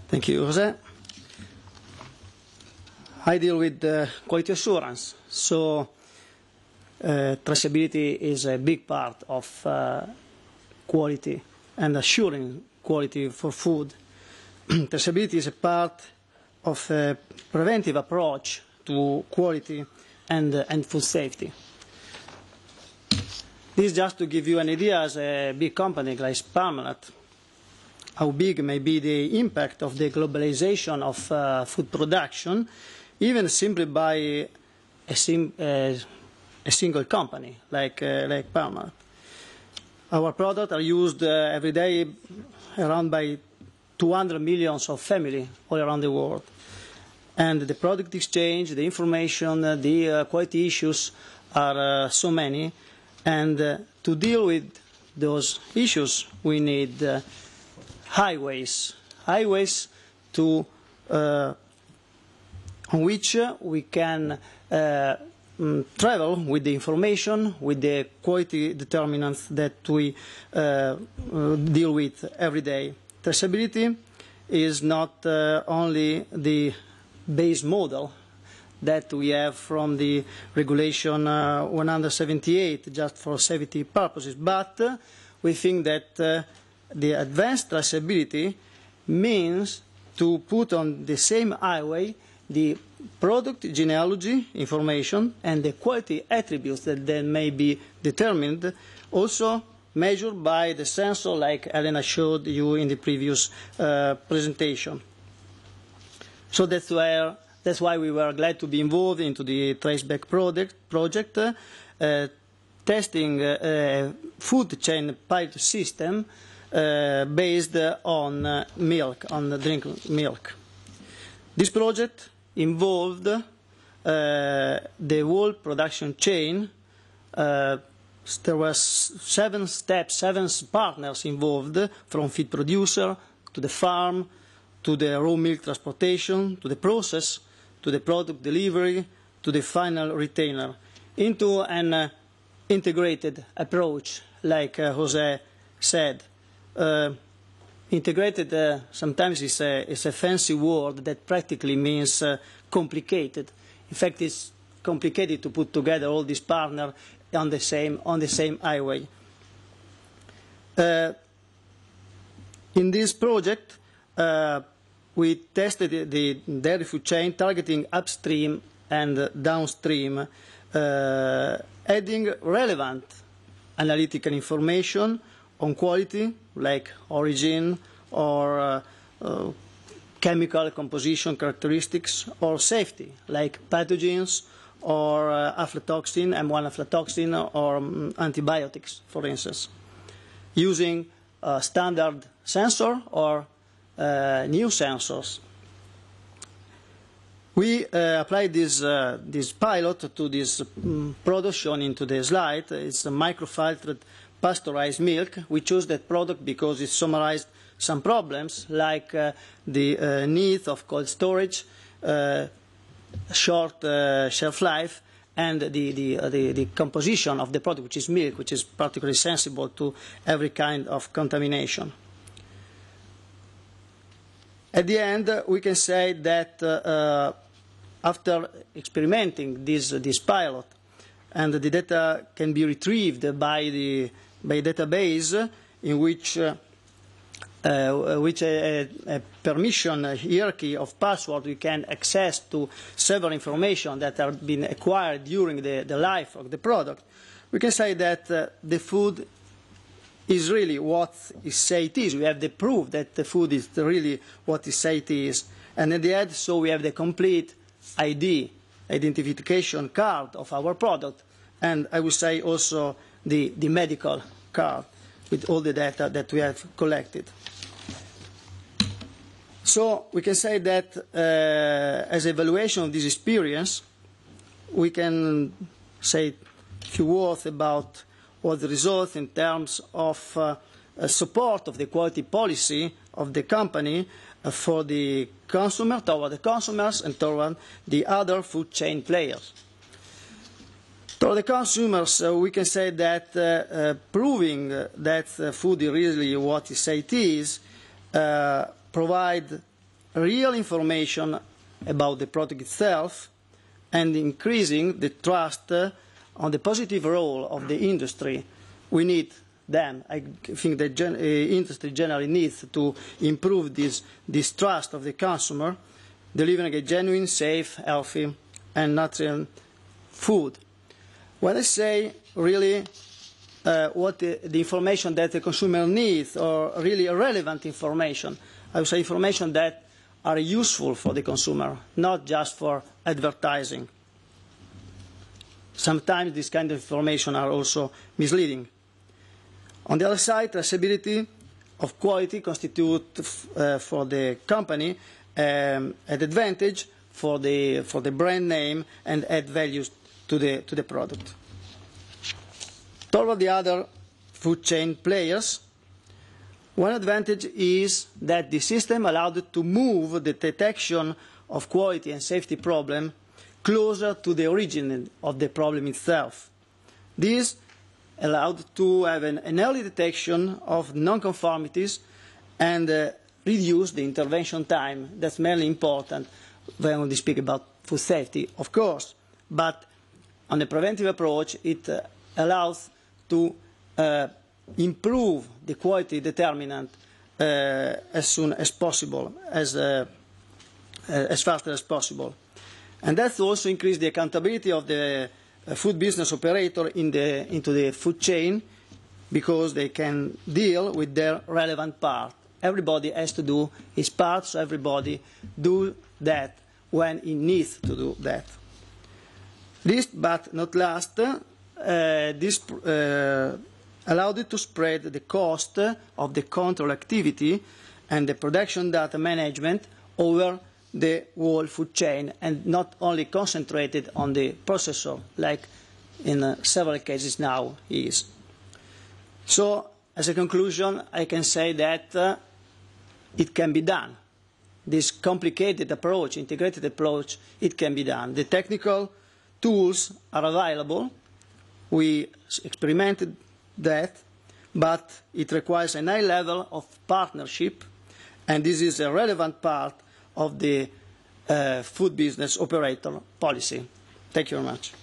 Thank you, Jose. I deal with quality assurance, so traceability is a big part of quality and assuring quality for food. Traceability is a part of a preventive approach to quality and food safety. This just to give you an idea, as a big company like Parmalat, how big may be the impact of the globalization of food production, even simply by a single company like Parmalat. Our products are used every day around by 200 million of families all around the world. And the product exchange, the information, the quality issues are so many. And to deal with those issues, we need highways to on which we can travel with the information, with the quality determinants that we deal with every day. Traceability is not only the base model that we have from the regulation 178 just for safety purposes, but we think that the advanced traceability means to put on the same highway the product genealogy information and the quality attributes that then may be determined, also measured by the sensor like Elena showed you in the previous presentation. So that's why we were glad to be involved into the Traceback project, testing a food chain pilot system based on milk, on drink milk. This project involved the whole production chain. There were 7 steps, 7 partners involved, from feed producer to the farm, to the raw milk transportation, to the process, to the product delivery, to the final retailer, into an integrated approach, like Jose said. Integrated sometimes is a fancy word that practically means complicated. In fact, it's complicated to put together all these partners on the same highway. In this project, we tested the dairy food chain targeting upstream and downstream, adding relevant analytical information on quality, like origin or chemical composition characteristics, or safety, like pathogens or aflatoxin, M1 aflatoxin, or antibiotics, for instance, using standard sensor or new sensors. We applied this pilot to this product shown into the slide. It's a microfiltered pasteurized milk. We chose that product because it summarized some problems, like the need of cold storage, short shelf life, and the composition of the product, which is milk, which is particularly sensible to every kind of contamination. At the end, we can say that after experimenting this pilot, and the data can be retrieved by database in which a permission hierarchy of password we can access to several information that have been acquired during the life of the product, we can say that the food is really what it say it is. We have the proof that the food is really what it say it is. And at the end, so we have the complete ID, identification card of our product, and I would say also the medical card with all the data that we have collected. So we can say that as evaluation of this experience, we can say a few words about what the results in terms of support of the quality policy of the company for the consumer, toward the consumers, and toward the other food chain players. Toward the consumers, we can say that proving that food is really what it say it is, provide real information about the product itself and increasing the trust on the positive role of the industry. We need them. I think the industry generally needs to improve this trust of the consumer, delivering a genuine, safe, healthy, and natural food. When I say really what the information that the consumer needs, or really relevant information, I would say information that are useful for the consumer, not just for advertising. Sometimes this kind of information are also misleading. On the other side, traceability of quality constitutes for the company an advantage for the brand name and add values to the product. Toward the other food chain players, one advantage is that the system allowed to move the detection of quality and safety problem closer to the origin of the problem itself. This allowed to have an early detection of non-conformities and reduce the intervention time. That's mainly important when we speak about food safety, of course. But on a preventive approach, it allows to improve the quality determinant as soon as possible, as fast as possible. And that's also increased the accountability of the food business operator into the food chain, because they can deal with their relevant part. Everybody has to do his part, so everybody do that when he needs to do that. Least but not last, this allowed it to spread the cost of the control activity and the production data management over the whole food chain, and not only concentrated on the processor, like in several cases now is. So, as a conclusion, I can say that it can be done. This complicated approach, integrated approach, it can be done. The technical tools are available. We experimented that, but it requires a high level of partnership, and this is a relevant part of the food business operator policy. Thank you very much.